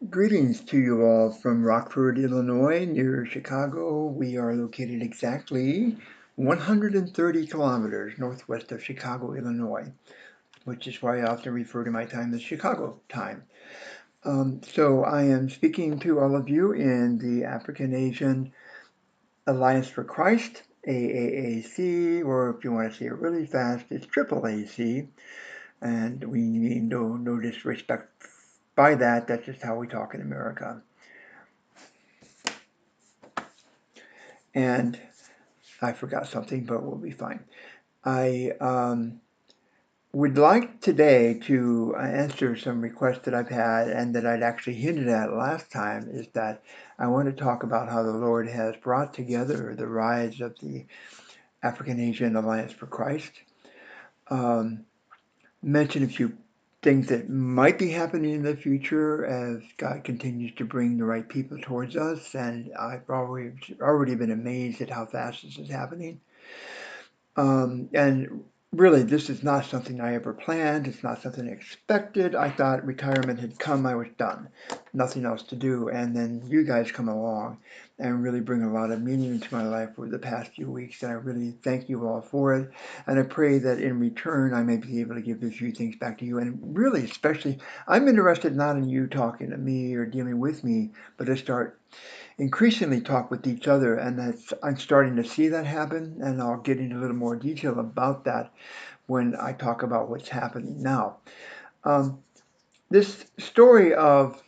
Greetings to you all from Rockford, Illinois, near Chicago. We are located exactly 130 kilometers northwest of Chicago, Illinois, which is why I often refer to my time as Chicago time. So I am speaking to all of you in the African Asian Alliance for Christ, AAAC, or if you want to say it really fast, it's AAAC, and we mean no disrespect by that. That's just how we talk in America. And I forgot something, but we'll be fine. I would like today to answer some requests that I've had and that I'd actually hinted at last time, is that I want to talk about how the Lord has brought together the rise of the African Asian Alliance for Christ. Um, Mention a few things that might be happening in the future as God continues to bring the right people towards us, and I've already been amazed at how fast this is happening. And really, this is not something I ever planned. It's not something I expected. I thought retirement had come, I was done, nothing else to do. And then you guys come along and really bring a lot of meaning into my life over the past few weeks. And I really thank you all for it. And I pray that in return, I may be able to give a few things back to you. And really, especially, I'm interested not in you talking to me or dealing with me, but to start increasingly talk with each other, and I'm starting to see that happen, and I'll get into a little more detail about that when I talk about what's happening now. Um, this story of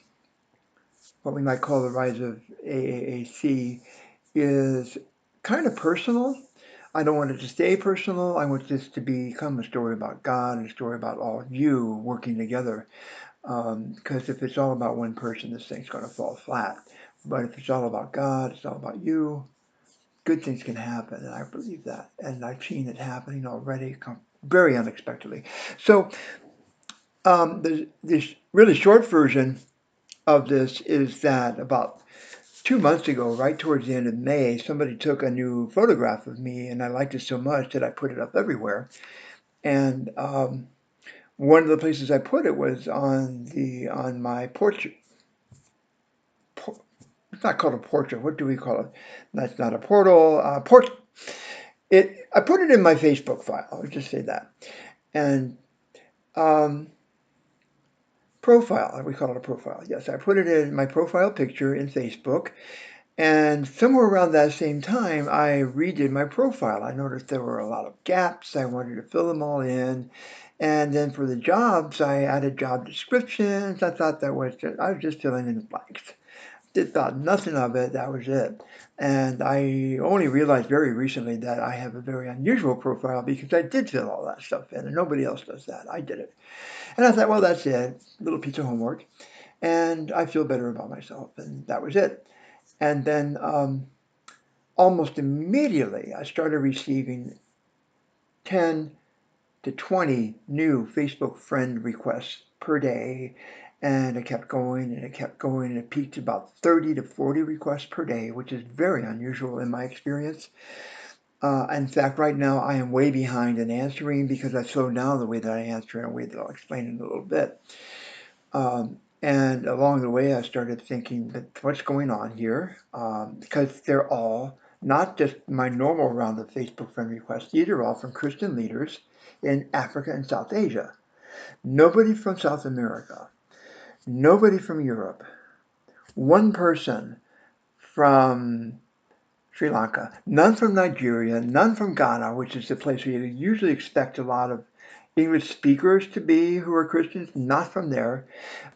what we might call the rise of AAAC is kind of personal. I don't want it to stay personal. I want this to become a story about God and a story about all of you working together. Because if it's all about one person, this thing's going to fall flat. But if it's all about God, it's all about you, good things can happen, and I believe that, and I've seen it happening already, very unexpectedly. So the really short version of this is that about 2 months ago, right towards the end of May, somebody took a new photograph of me, and I liked it so much that I put it up everywhere. And one of the places I put it was on my porch. It's not called a portrait. What do we call it? That's not a portal. Porch. I put it in my Facebook file. I'll just say that. And um, profile, we call it a profile. Yes, I put it in my profile picture in Facebook. And somewhere around that same time, I redid my profile. I noticed there were a lot of gaps. I wanted to fill them all in. And then for the jobs, I added job descriptions. I thought I was just filling in the blanks. Thought nothing of it. That was it. And I only realized very recently that I have a very unusual profile because I did fill all that stuff in, and nobody else does that. I did it. And I thought, well, that's it. Little piece of homework. And I feel better about myself. And that was it. And then almost immediately, I started receiving 10 to 20 new Facebook friend requests per day. And it kept going and it kept going, and it peaked about 30 to 40 requests per day, which is very unusual in my experience. In fact, right now I am way behind in answering because I slowed down the way that I answer in a way that I'll explain in a little bit. And along the way, I started thinking that what's going on here, because they're all not just my normal round of Facebook friend requests. These are all from Christian leaders in Africa and South Asia. Nobody from South America, nobody from Europe, one person from Sri Lanka, none from Nigeria, none from Ghana, which is the place where you usually expect a lot of English speakers to be who are Christians, not from there,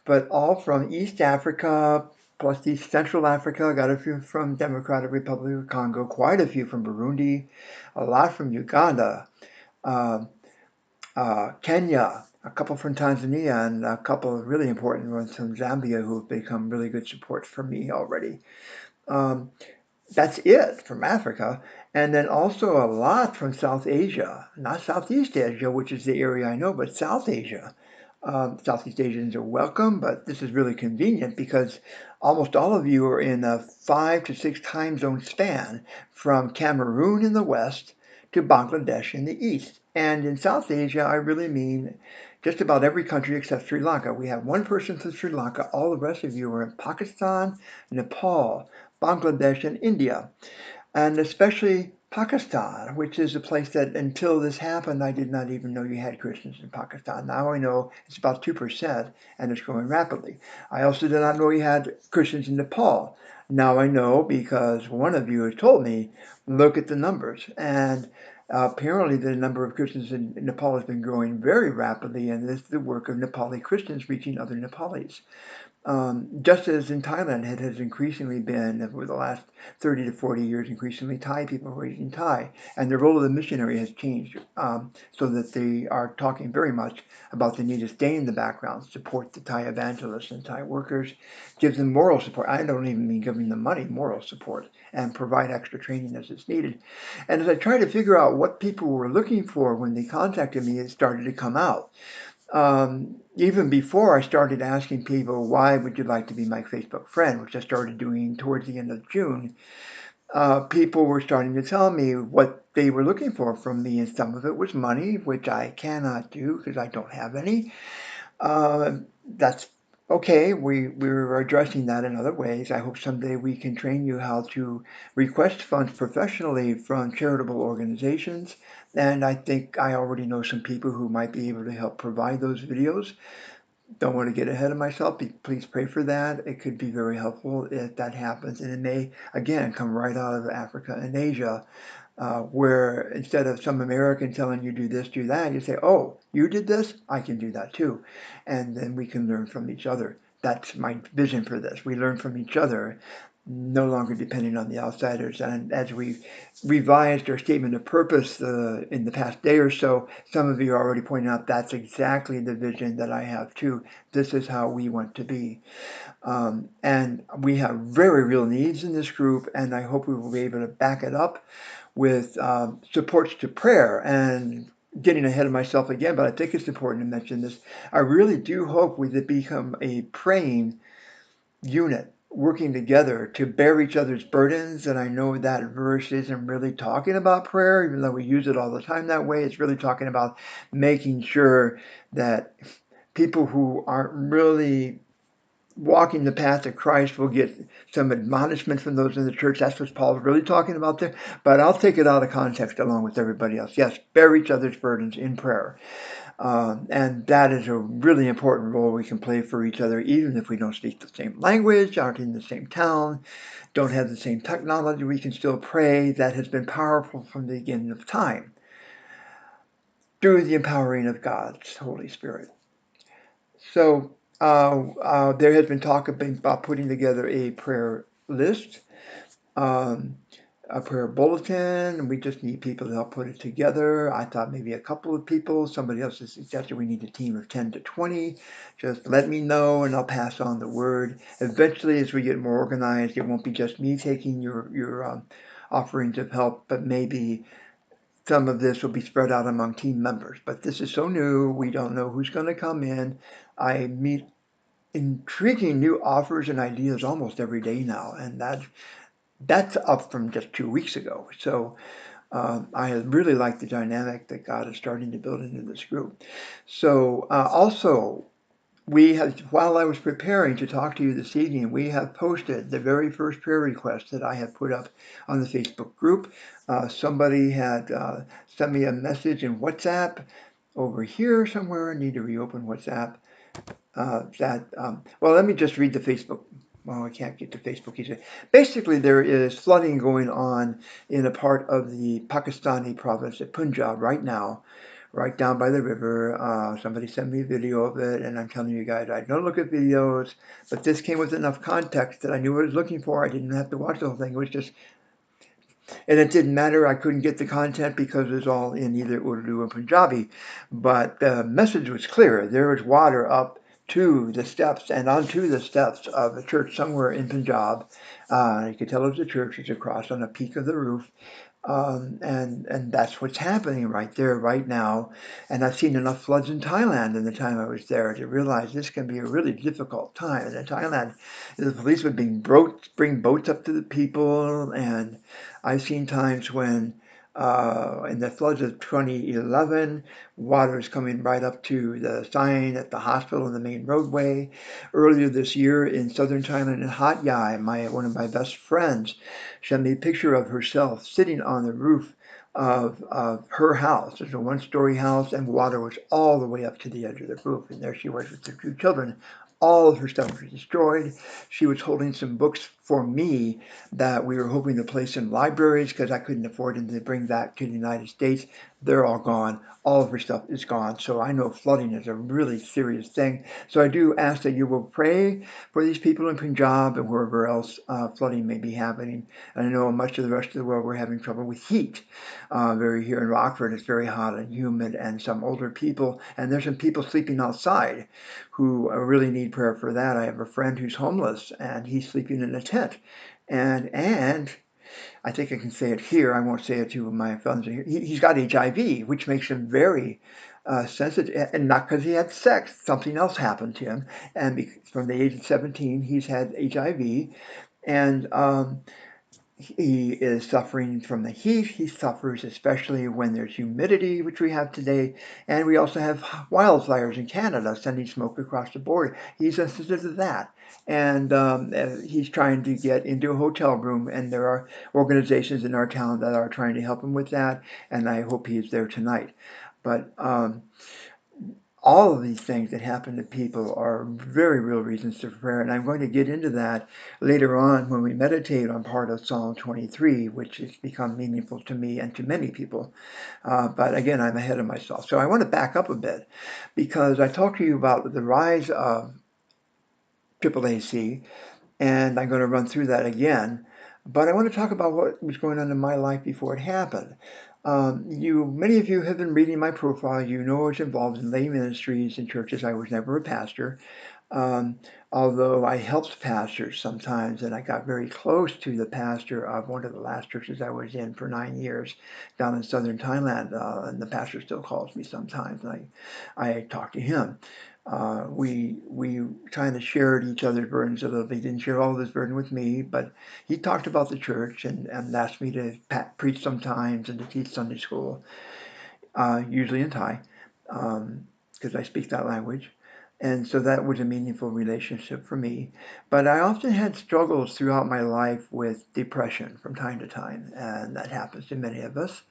but all from East Africa, plus East Central Africa. I got a few from Democratic Republic of Congo, quite a few from Burundi, a lot from Uganda, uh, Kenya, a couple from Tanzania, and a couple of really important ones from Zambia who have become really good support for me already. Um, that's it from Africa. And then also a lot from South Asia, not Southeast Asia, which is the area I know, but South Asia. Southeast Asians are welcome, but this is really convenient because almost all of you are in a 5 to 6 time zone span from Cameroon in the west to Bangladesh in the east. And in South Asia, I really mean just about every country except Sri Lanka. We have one person from Sri Lanka. All the rest of you are in Pakistan, Nepal, Bangladesh, and India, and especially Pakistan, which is a place that until this happened, I did not even know you had Christians in Pakistan. Now I know it's about 2% and it's growing rapidly. I also did not know you had Christians in Nepal. Now I know because one of you has told me, look at the numbers. And apparently the number of Christians in Nepal has been growing very rapidly, and this is the work of Nepali Christians reaching other Nepalis. Just as in Thailand, it has increasingly been, over the last 30 to 40 years, increasingly Thai people raising Thai. And the role of the missionary has changed, so that they are talking very much about the need to stay in the background, support the Thai evangelists and Thai workers, give them moral support. I don't even mean giving them money, moral support, and provide extra training as it's needed. And as I tried to figure out what people were looking for when they contacted me, it started to come out. Even before I started asking people, why would you like to be my Facebook friend, which I started doing towards the end of June, people were starting to tell me what they were looking for from me, and some of it was money, which I cannot do because I don't have any. Uh, that's okay. We're addressing that in other ways. I hope someday we can train you how to request funds professionally from charitable organizations. And I think I already know some people who might be able to help provide those videos. Don't want to get ahead of myself. Please pray for that. It could be very helpful if that happens. And it may, again, come right out of Africa and Asia, where instead of some American telling you do this, do that, you say, oh, you did this, I can do that too. And then we can learn from each other. That's my vision for this. We learn from each other, no longer depending on the outsiders. And as we revised our statement of purpose in the past day or so, some of you already pointed out that's exactly the vision that I have too. This is how we want to be. And we have very real needs in this group, and I hope we will be able to back it up with supports to prayer. And getting ahead of myself again, but I think it's important to mention this. I really do hope we become a praying unit, working together to bear each other's burdens. And I know that verse isn't really talking about prayer, even though we use it all the time that way. It's really talking about making sure that people who aren't really walking the path of Christ will get some admonishment from those in the church. That's what Paul's really talking about there. But I'll take it out of context along with everybody else. Yes, bear each other's burdens in prayer. And that is a really important role we can play for each other, even if we don't speak the same language, aren't in the same town, don't have the same technology. We can still pray. That has been powerful from the beginning of time through the empowering of God's Holy Spirit. So there has been talk about putting together a prayer list, um, a prayer bulletin, and we just need people to help put it together. I thought maybe a couple of people. Somebody else has suggested we need a team of 10 to 20. Just let me know, and I'll pass on the word. Eventually, as we get more organized, it won't be just me taking your offerings of help, but maybe some of this will be spread out among team members. But this is so new, we don't know who's going to come in. I meet intriguing new offers and ideas almost every day now, and that's up from just 2 weeks ago. So I really like the dynamic that God is starting to build into this group. So also, we have, while I was preparing to talk to you this evening, we have posted the very first prayer request that I have put up on the Facebook group. Somebody had sent me a message in WhatsApp over here somewhere. I need to reopen WhatsApp. Well, let me just read the Facebook. Well, I can't get to Facebook. He said, basically, there is flooding going on in a part of the Pakistani province of Punjab right now, right down by the river. Somebody sent me a video of it, and I'm telling you guys, I don't look at videos, but this came with enough context that I knew what I was looking for. I didn't have to watch the whole thing. It was just, and it didn't matter. I couldn't get the content because it was all in either Urdu or Punjabi. But the message was clear. There was water up to the steps and onto the steps of a church somewhere in Punjab. You could tell it was a church. It's across on a peak of the roof. And that's what's happening right there, right now. And I've seen enough floods in Thailand in the time I was there to realize this can be a really difficult time. And in Thailand, the police would bring boats up to the people, and I've seen times when In the floods of 2011, water is coming right up to the sign at the hospital in the main roadway. Earlier this year in southern Thailand, in Hat Yai, one of my best friends sent me a picture of herself sitting on the roof of her house. It's a one-story house, and water was all the way up to the edge of the roof. And there she was with her two children. All of her stuff was destroyed. She was holding some books for me that we were hoping to place in libraries because I couldn't afford them to bring back to the United States. They're all gone. All of her stuff is gone. So I know flooding is a really serious thing. So I do ask that you will pray for these people in Punjab and wherever else flooding may be happening. And I know much of the rest of the world we're having trouble with heat. Very here in Rockford, it's very hot and humid, and some older people, and there's some people sleeping outside who really need prayer for that. I have a friend who's homeless, and he's sleeping in a tent. And I think I can say it here. I won't say it to my friends here. He's got HIV, which makes him very sensitive, and not because he had sex. Something else happened to him, and from the age of 17, he's had HIV, and he is suffering from the heat. He suffers especially when there's humidity, which we have today. And we also have wildfires in Canada sending smoke across the border. He's sensitive to that. And he's trying to get into a hotel room. And there are organizations in our town that are trying to help him with that. And I hope he is there tonight. But all of these things that happen to people are very real reasons for prayer. And I'm going to get into that later on when we meditate on part of Psalm 23, which has become meaningful to me and to many people. But again, I'm ahead of myself. So I want to back up a bit because I talked to you about the rise of AAAC, and I'm going to run through that again. But I want to talk about what was going on in my life before it happened. Many of you have been reading my profile. You know I was involved in lay ministries in churches. I was never a pastor, um, although I helped pastors sometimes, and I got very close to the pastor of one of the last churches I was in for 9 years down in southern Thailand. And the pastor still calls me sometimes, and I talk to him. We kind of shared each other's burdens a little bit. He didn't share all of his burden with me, but he talked about the church and asked me to preach sometimes and to teach Sunday school, usually in Thai, because I speak that language. And so that was a meaningful relationship for me. But I often had struggles throughout my life with depression from time to time, and that happens to many of us.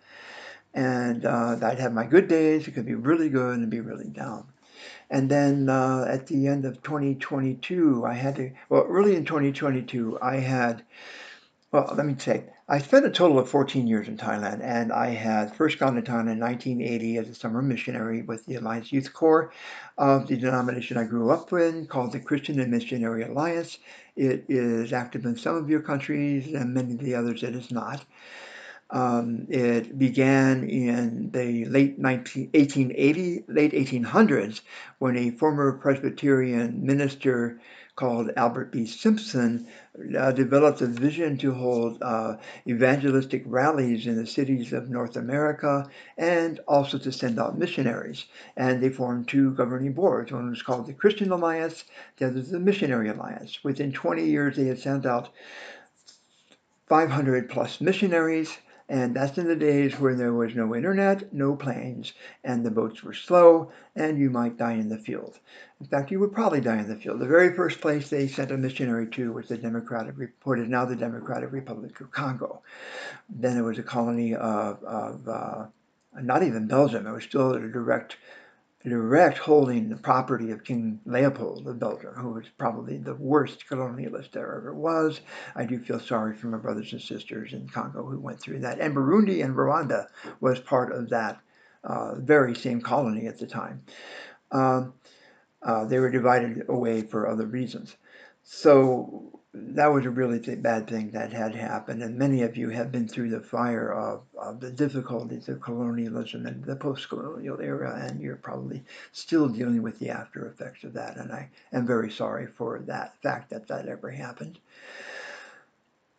And I'd have my good days, it could be really good and be really down. And then at the end of 2022, early in 2022, let me say, I spent a total of 14 years in Thailand, and I had first gone to Thailand in 1980 as a summer missionary with the Alliance Youth Corps of the denomination I grew up in, called the Christian and Missionary Alliance. It is active in some of your countries, and many of the others it is not. It began in the late 1800s, when a former Presbyterian minister called Albert B. Simpson developed a vision to hold evangelistic rallies in the cities of North America and also to send out missionaries. And they formed two governing boards. One was called the Christian Alliance, the other the Missionary Alliance. Within 20 years, they had sent out 500 plus missionaries, and that's in the days where there was no internet, no planes, and the boats were slow, and you might die in the field. In fact, you would probably die in the field. The very first place they sent a missionary to was what is now the Democratic Republic of Congo. Then it was a colony of not even Belgium. It was still a direct holding the property of King Leopold of Belgium, who was probably the worst colonialist there ever was. I do feel sorry for my brothers and sisters in Congo who went through that. And Burundi and Rwanda was part of that very same colony at the time. Um, they were divided away for other reasons. So that was a really bad thing that had happened, and many of you have been through the fire of the difficulties of colonialism and the post-colonial era, and you're probably still dealing with the after effects of that, and I am very sorry for that fact that that ever happened.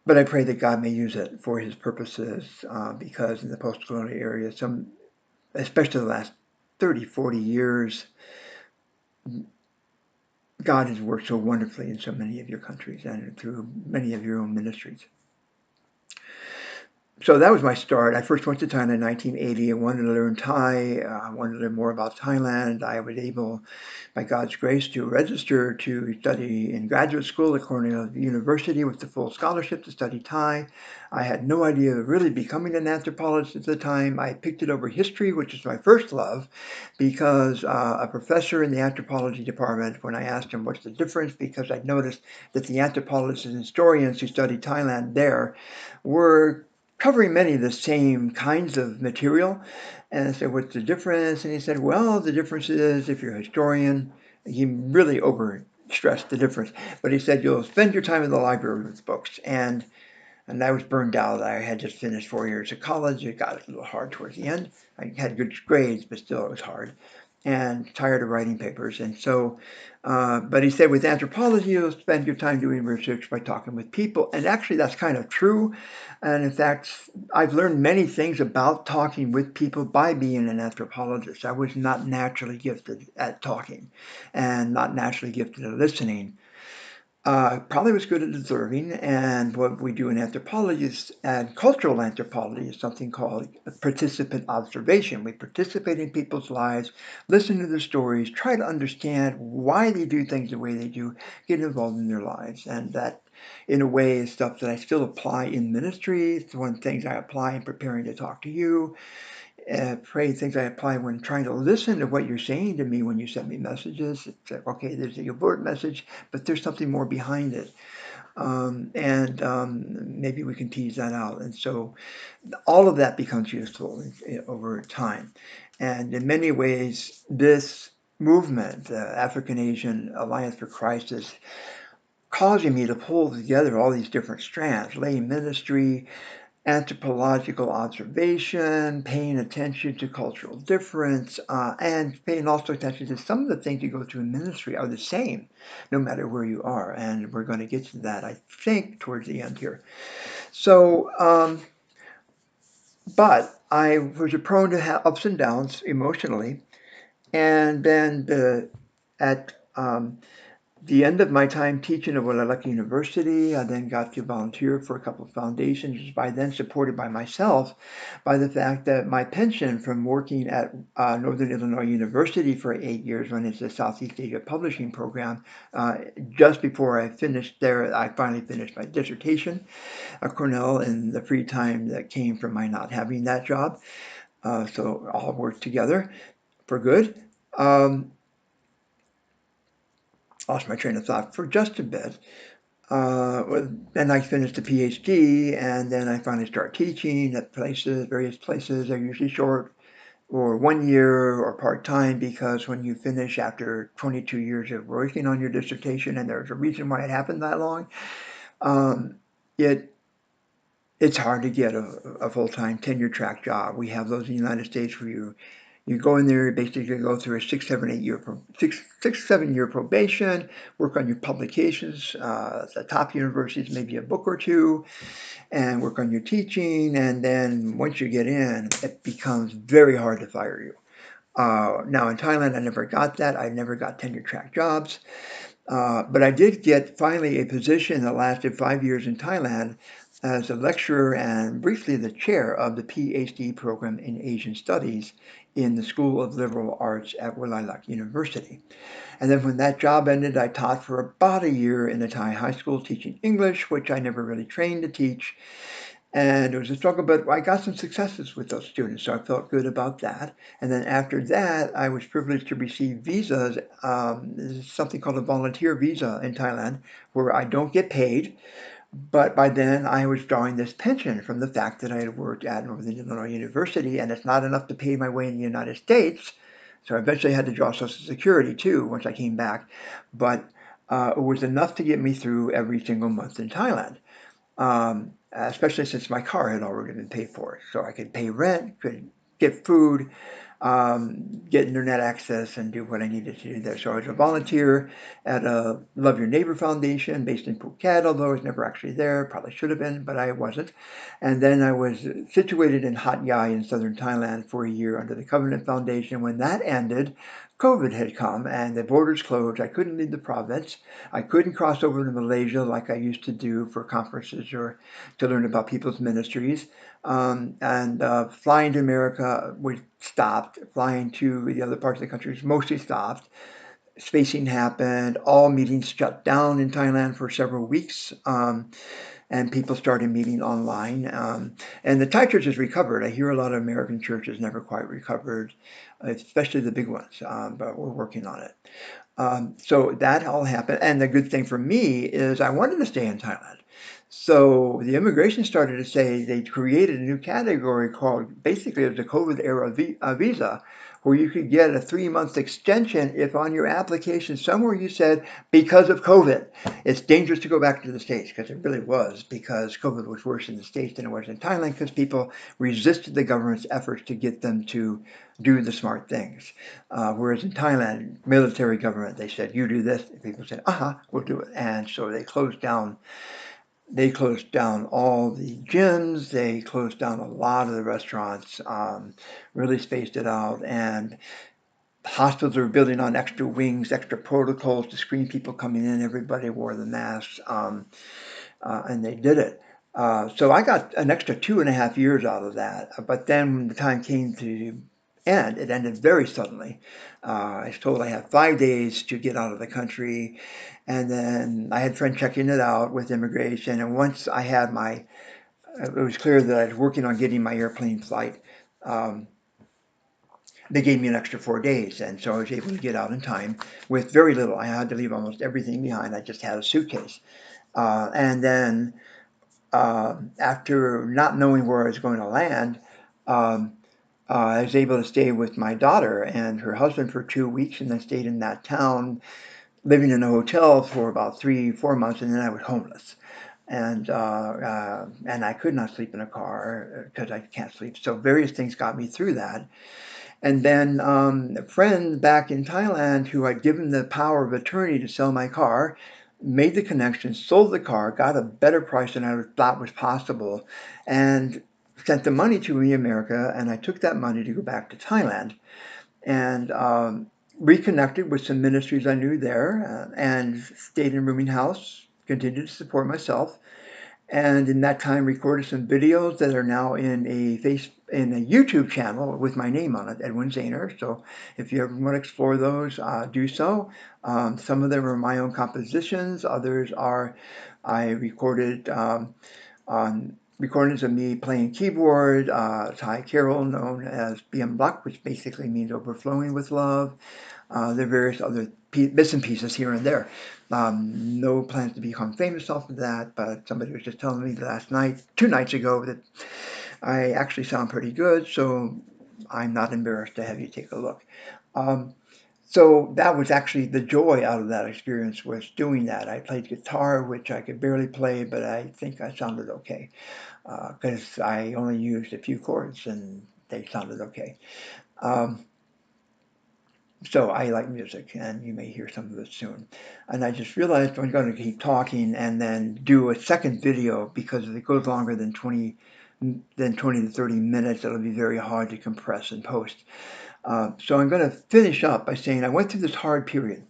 But I pray that God may use it for his purposes, because in the post-colonial area, especially the last 30, 40 years, God has worked so wonderfully in so many of your countries and through many of your own ministries. So that was my start. I first went to Thailand in 1980. I wanted to learn Thai. I wanted to learn more about Thailand. I was able, by God's grace, to register to study in graduate school at Cornell University with the full scholarship to study Thai. I had no idea of really becoming an anthropologist at the time. I picked it over history, which is my first love, because a professor in the anthropology department, when I asked him what's the difference, because I noticed that the anthropologists and historians who studied Thailand there were covering many of the same kinds of material. And I said, what's the difference? And he said, well, the difference is if you're a historian, he really over stressed the difference, but he said, you'll spend your time in the library with books. And I was burned out. I had just finished 4 years of college. It got a little hard towards the end. I had good grades, but still it was hard. And tired of writing papers. And so, but he said with anthropology, you'll spend your time doing research by talking with people. And actually, that's kind of true. And in fact, I've learned many things about talking with people by being an anthropologist. I was not naturally gifted at talking and not naturally gifted at listening. Probably was good at observing, and what we do in anthropology and cultural anthropology is something called participant observation. We participate in people's lives, listen to their stories, try to understand why they do things the way they do, get involved in their lives, and that, in a way, is stuff that I still apply in ministry. It's one of the things I apply in preparing to talk to you, pray things I apply when trying to listen to what you're saying to me when you send me messages. It's like, okay, there's a abort message, but there's something more behind it. And maybe we can tease that out. And so all of that becomes useful over time. And in many ways, this movement, the African Asian Alliance for Christ, is causing me to pull together all these different strands: lay ministry, anthropological observation, paying attention to cultural difference, and paying also attention to some of the things you go through in ministry are the same, no matter where you are. And we're going to get to that, I think, towards the end here. So, but I was prone to have ups and downs emotionally, and then at the end of my time teaching at Aaac University, I then got to volunteer for a couple of foundations, by then supported by myself, by the fact that my pension from working at Northern Illinois University for 8 years when it's a Southeast Asia Publishing Program, uh, just before I finished there, I finally finished my dissertation at Cornell in the free time that came from my not having that job. So all worked together for good. Um, Lost my train of thought for just a bit. Then I finished a PhD, and then I finally start teaching at places, various places. They're usually short or 1 year or part time, because when you finish after 22 years of working on your dissertation, and there's a reason why it happened that long, um, it it's hard to get a full time tenure track job. We have those in the United States where you go in there, basically go through a 6, 7 year probation, work on your publications, at the top universities, maybe a book or two, and work on your teaching. And then once you get in, it becomes very hard to fire you. Now in Thailand, I never got that. I never got tenure track jobs. But I did get finally a position that lasted 5 years in Thailand as a lecturer and briefly the chair of the PhD program in Asian Studies in the School of Liberal Arts at Wililock University. And then when that job ended, I taught for about a year in a Thai high school teaching English, which I never really trained to teach. And it was a struggle, but I got some successes with those students, so I felt good about that. And then after that, I was privileged to receive visas. There's something called a volunteer visa in Thailand, where I don't get paid, but by then I was drawing this pension from the fact that I had worked at Northern Illinois University, and it's not enough to pay my way in the United States. So I eventually had to draw Social Security too once I came back, but it was enough to get me through every single month in Thailand, especially since my car had already been paid for. So I could pay rent, could get food, get internet access, and do what I needed to do there. So I was a volunteer at a Love Your Neighbor Foundation based in Phuket, although I was never actually there. Probably should have been, but I wasn't. And then I was situated in Hat Yai in southern Thailand for a year under the Covenant Foundation. When that ended, COVID had come and the borders closed. I couldn't leave the province. I couldn't cross over to Malaysia like I used to do for conferences or to learn about people's ministries. And flying to America was stopped. Flying to the other parts of the country was mostly stopped. Spacing happened. All meetings shut down in Thailand for several weeks. And people started meeting online. And the Thai church has recovered. I hear a lot of American churches never quite recovered, especially the big ones, but we're working on it. So that all happened. And the good thing for me is I wanted to stay in Thailand. So the immigration started to say they created a new category called basically it was a COVID era visa, where you could get a 3 month extension if on your application somewhere you said because of COVID. It's dangerous to go back to the States because it really was because COVID was worse in the States than it was in Thailand because people resisted the government's efforts to get them to do the smart things. Whereas in Thailand, military government, they said, you do this. People said, we'll do it. And so they closed down all the gyms. They closed down a lot of the restaurants, really spaced it out. And hospitals are building on extra wings, extra protocols to screen people coming in. Everybody wore the masks, and they did it. So I got an extra 2.5 years out of that. But then when the time came to end, it ended very suddenly. I was told I had 5 days to get out of the country. And then I had friends checking it out with immigration. And once I had it was clear that I was working on getting my airplane flight. Um, they gave me an extra 4 days, and so I was able to get out in time with very little. I had to leave almost everything behind. I just had a suitcase. And then after not knowing where I was going to land, um, I was able to stay with my daughter and her husband for 2 weeks, and then stayed in that town, living in a hotel for about 3, 4 months, and then I was homeless. And I could not sleep in a car because I can't sleep. So various things got me through that. And then a friend back in Thailand who I'd given the power of attorney to sell my car made the connection, sold the car, got a better price than I thought was possible, and sent the money to me, America. And I took that money to go back to Thailand and reconnected with some ministries I knew there and stayed in a rooming house, continued to support myself, and in that time recorded some videos that are now in a YouTube channel with my name on it, Edwin Zehner. So if you ever want to explore those, do so. Some of them are my own compositions. Others are I recorded on recordings of me playing keyboard, Thai carol known as Bien Blak, which basically means overflowing with love. There are various other bits and pieces here and there. No plans to become famous off of that, but somebody was just telling me last night, 2 nights ago, that I actually sound pretty good, so I'm not embarrassed to have you take a look. Um, so that was actually the joy out of that experience was doing that. I played guitar, which I could barely play, but I think I sounded okay because I only used a few chords and they sounded okay. Um, so I like music, and you may hear some of it soon. And I just realized I'm going to keep talking and then do a second video because if it goes longer than 20 to 30 minutes, it'll be very hard to compress and post. So I'm going to finish up by saying I went through this hard period.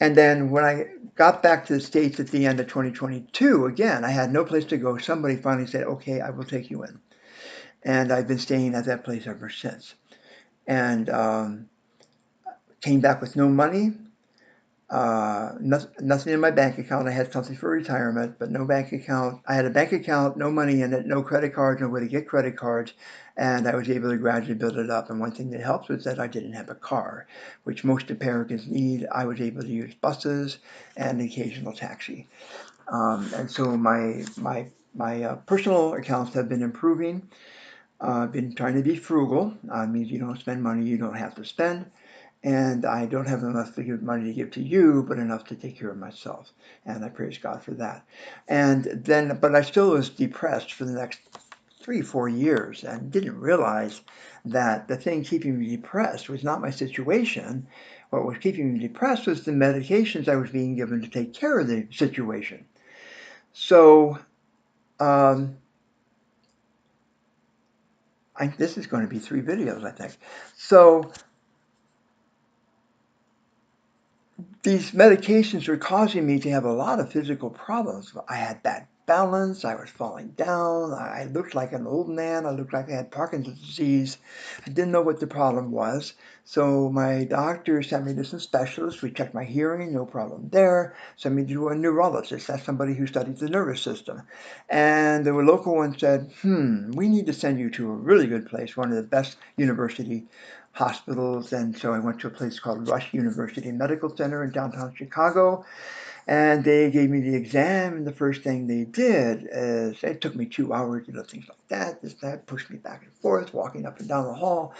And then when I got back to the States at the end of 2022, again, I had no place to go. Somebody finally said, okay, I will take you in. And I've been staying at that place ever since. And came back with no money, nothing in my bank account. I had something for retirement, but no bank account. I had a bank account, no money in it, no credit cards, no way to get credit cards, and I was able to gradually build it up. And one thing that helped was that I didn't have a car, which most Americans need. I was able to use buses and occasional taxi. And so my personal accounts have been improving. I've been trying to be frugal. Means you don't spend money you don't have to spend, and I don't have enough to give money to give to you, but enough to take care of myself. And I praise God for that. And then, but I still was depressed for the next 3, 4 years and didn't realize that the thing keeping me depressed was not my situation. What was keeping me depressed was the medications I was being given to take care of the situation. So, um, this is going to be 3 videos, I think. So these medications were causing me to have a lot of physical problems. I had bad balance. I was falling down. I looked like an old man. I looked like I had Parkinson's disease. I didn't know what the problem was. So my doctor sent me to some specialists. We checked my hearing, no problem there. Sent me to a neurologist. That's somebody who studies the nervous system. And the local one said, we need to send you to a really good place, one of the best university hospitals. And so I went to a place called Rush University Medical Center in downtown Chicago, and they gave me the exam. And the first thing they did is it took me 2 hours, things like that. That pushed me back and forth, walking up and down the hall.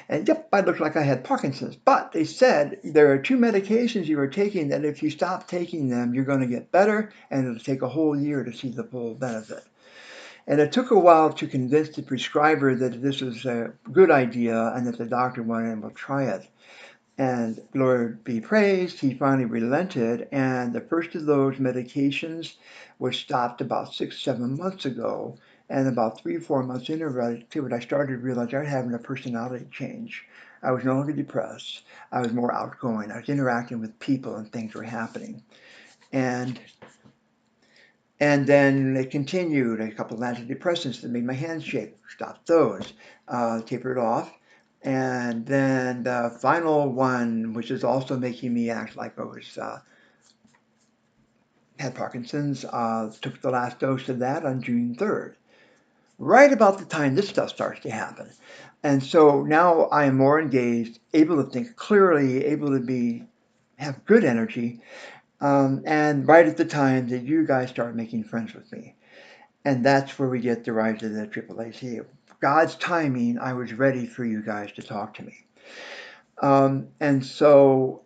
And yep, I looked like I had Parkinson's. But they said there are two medications you are taking that if you stop taking them, you're going to get better, and it'll take a whole year to see the full benefit. And it took a while to convince the prescriber that this was a good idea and that the doctor wanted him to try it. And Lord be praised, he finally relented. And the first of those medications was stopped about 6, 7 months ago. And about 3, 4 months into it, I started realizing I was having a personality change. I was no longer depressed. I was more outgoing. I was interacting with people and things were happening. And and then it continued. A couple of antidepressants that made my hands shake. Stopped those. Tapered off. And then the final one, which is also making me act like I was had Parkinson's, took the last dose of that on June 3rd. Right about the time this stuff starts to happen. And so now I am more engaged, able to think clearly, able to have good energy, and right at the time that you guys start making friends with me. And that's where we get the rise of the AAAC. God's timing, I was ready for you guys to talk to me. And so,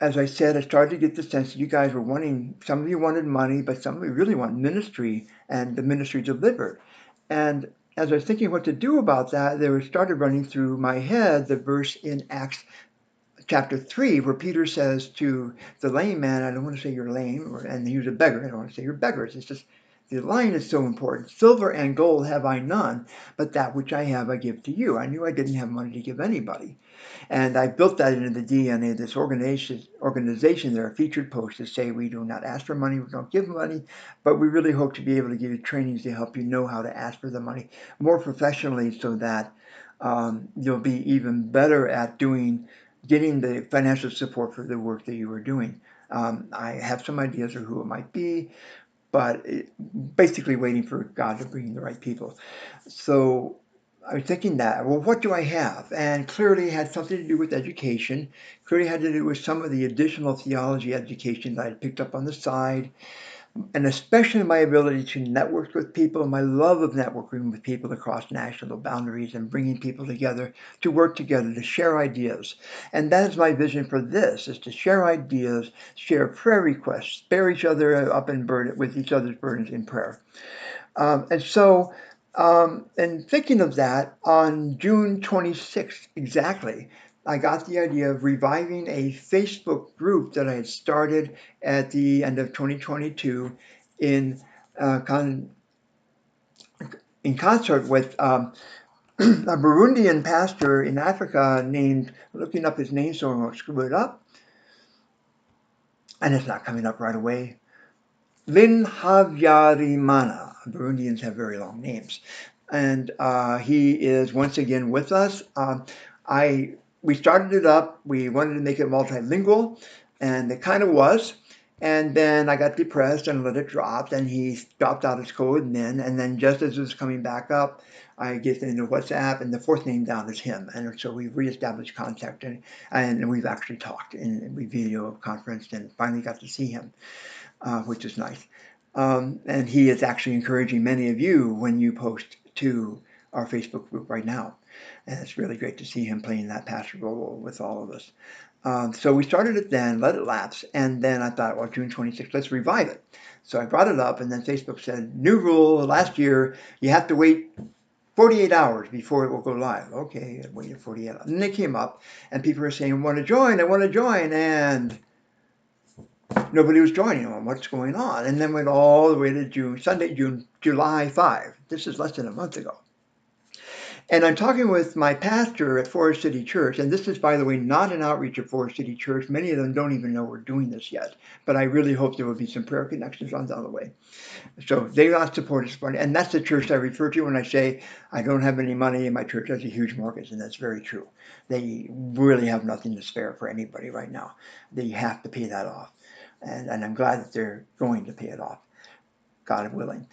as I said, I started to get the sense that you guys were wanting, some of you wanted money, but some of you really want ministry, and the ministry delivered. And as I was thinking what to do about that, there started running through my head the verse in Acts chapter 3, where Peter says to the lame man, I don't want to say you're lame, and he was a beggar. I don't want to say you're beggars. It's just the line is so important. Silver and gold have I none, but that which I have I give to you. I knew I didn't have money to give anybody. And I built that into the DNA of this organization. There are featured posts that say we do not ask for money, we don't give money, but we really hope to be able to give you trainings to help you know how to ask for the money more professionally so that you'll be even better at getting the financial support for the work that you are doing. I have some ideas of who it might be, but basically waiting for God to bring the right people. So I was thinking that, well, what do I have? And clearly it had something to do with education. Clearly had to do with some of the additional theology education that I picked up on the side, and especially my ability to network with people, my love of networking with people across national boundaries and bringing people together to work together, to share ideas. And that is my vision for this, is to share ideas, share prayer requests, bear each other up in burden with each other's burdens in prayer. And so, and thinking of that, on June 26th exactly, I got the idea of reviving a Facebook group that I had started at the end of 2022 in uh, con- in concert with a Burundian pastor in Africa named, looking up his name so I won't screw it up, and it's not coming up right away. Linhavyarimana. Burundians have very long names. And he is once again with us. I We started it up. We wanted to make it multilingual, and it kind of was. And then I got depressed and let it drop. And he dropped out his code, and then just as it was coming back up, I get into WhatsApp, and the fourth name down is him. And so we've reestablished contact, and we've actually talked, and we video conferenced, and finally got to see him, which is nice. And he is actually encouraging many of you when you post to our Facebook group right now. And it's really great to see him playing that pastoral role with all of us. So we started it then, let it lapse, and then I thought, well, June 26th, let's revive it. So I brought it up, and then Facebook said, new rule, last year, you have to wait 48 hours before it will go live. Okay, I waited 48 hours. And they came up, and people were saying, I want to join, and nobody was joining on what's going on. And then went all the way to July 5. This is less than a month ago. And I'm talking with my pastor at Forest City Church, and this is, by the way, not an outreach of Forest City Church. Many of them don't even know we're doing this yet, but I really hope there will be some prayer connections on down the way. So they got support us, and that's the church I refer to when I say I don't have any money and my church has a huge mortgage, and that's very true. They really have nothing to spare for anybody right now. They have to pay that off, and I'm glad that they're going to pay it off, God willing.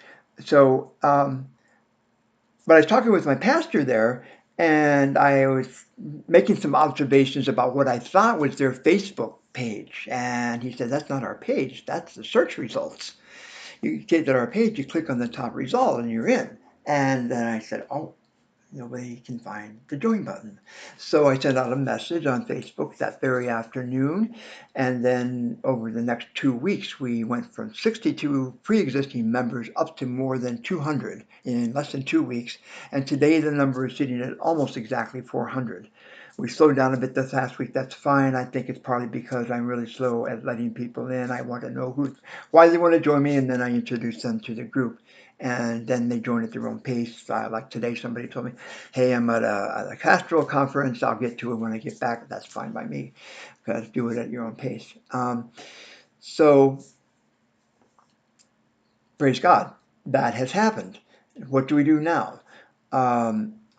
So, but I was talking with my pastor there, and I was making some observations about what I thought was their Facebook page, and he said, "That's not our page. That's the search results. You get to our page, you click on the top result, and you're in." And then I said, "Oh, nobody can find the join button." So I sent out a message on Facebook that very afternoon. And then over the next 2 weeks, we went from 62 pre existing members up to more than 200 in less than 2 weeks. And today the number is sitting at almost exactly 400. We slowed down a bit this last week. That's fine. I think it's probably because I'm really slow at letting people in. I want to know why they want to join me, and then I introduce them to the group, and then they join at their own pace. Like today, somebody told me, "Hey, I'm at a pastoral conference. I'll get to it when I get back." That's fine by me, because do it at your own pace. So praise God, that has happened. What do we do now?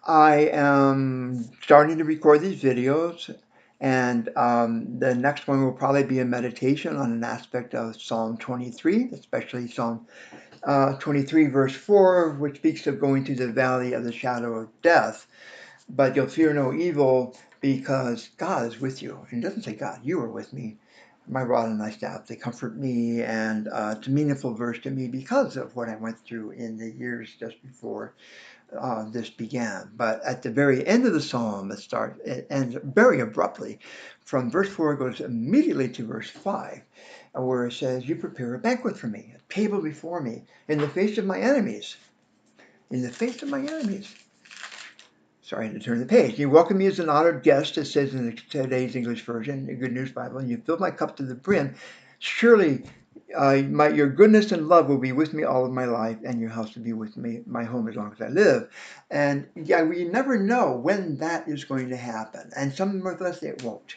I am starting to record these videos, and the next one will probably be a meditation on an aspect of Psalm 23, especially Psalm 23, verse 4, which speaks of going through the valley of the shadow of death. But you'll fear no evil because God is with you. And it doesn't say, "God, you are with me. My rod and my staff, they comfort me." And it's a meaningful verse to me because of what I went through in the years just before this began. But at the very end of the psalm, it ends very abruptly. From verse 4, it goes immediately to verse 5, where it says, "You prepare a banquet for me, a table before me, in the face of my enemies." In the face of my enemies. Sorry, I had to turn the page. "You welcome me as an honored guest," it says in today's English version, the Good News Bible, "and you fill my cup to the brim. Surely your goodness and love will be with me all of my life, and your house will be with me, my home, as long as I live." And yeah, we never know when that is going to happen. And some of us, it won't.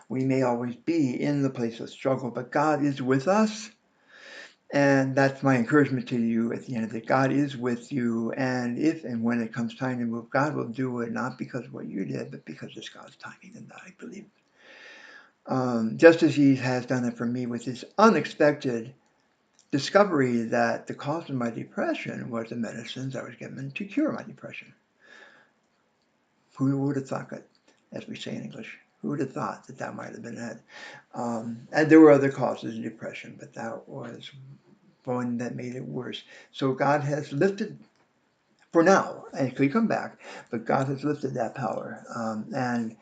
We may always be in the place of struggle, but God is with us. And that's my encouragement to you at the end of it. God is with you. And if and when it comes time to move, God will do it, not because of what you did, but because it's God's timing. And I believe, just as He has done it for me with His unexpected discovery that the cause of my depression was the medicines I was given to cure my depression. Who would have thought it, as we say in English? Who would have thought that that might have been it? And there were other causes of depression, but that was one that made it worse. So God has lifted, for now, and it could come back, but God has lifted that power. And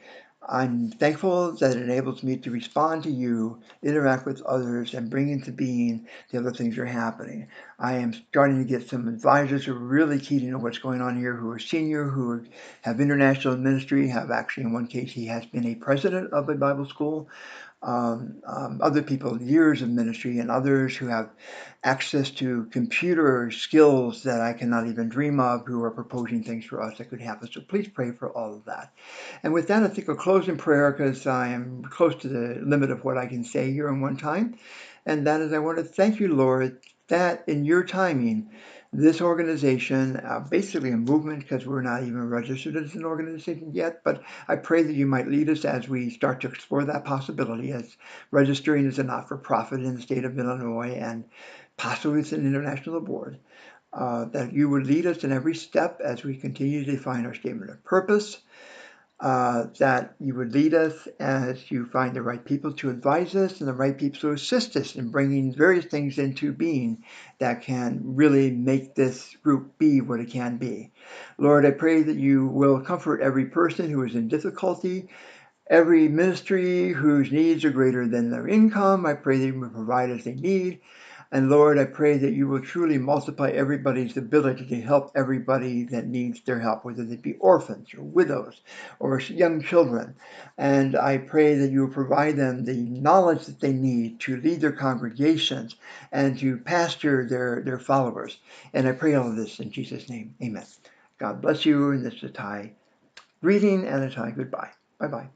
I'm thankful that it enables me to respond to you, interact with others, and bring into being the other things that are happening. I am starting to get some advisors who are really keyed into what's going on here, who are senior, who have international ministry, have actually, in one case, he has been a president of a Bible school. Other people, years of ministry, and others who have access to computer skills that I cannot even dream of, who are proposing things for us that could happen. So please pray for all of that. And with that, I think I'll close in prayer, because I am close to the limit of what I can say here in one time. And that is, I want to thank you, Lord, that in your timing, this organization, basically a movement, because we're not even registered as an organization yet, but I pray that you might lead us as we start to explore that possibility as registering as a not-for-profit in the state of Illinois, and possibly with an international board, that you would lead us in every step as we continue to define our statement of purpose, that you would lead us as you find the right people to advise us and the right people to assist us in bringing various things into being that can really make this group be what it can be. Lord, I pray that you will comfort every person who is in difficulty, every ministry whose needs are greater than their income. I pray that you will provide as they need. And Lord, I pray that you will truly multiply everybody's ability to help everybody that needs their help, whether they be orphans or widows or young children. And I pray that you will provide them the knowledge that they need to lead their congregations and to pastor their followers. And I pray all of this in Jesus' name. Amen. God bless you. And this is a Thai greeting and a Thai goodbye. Bye bye.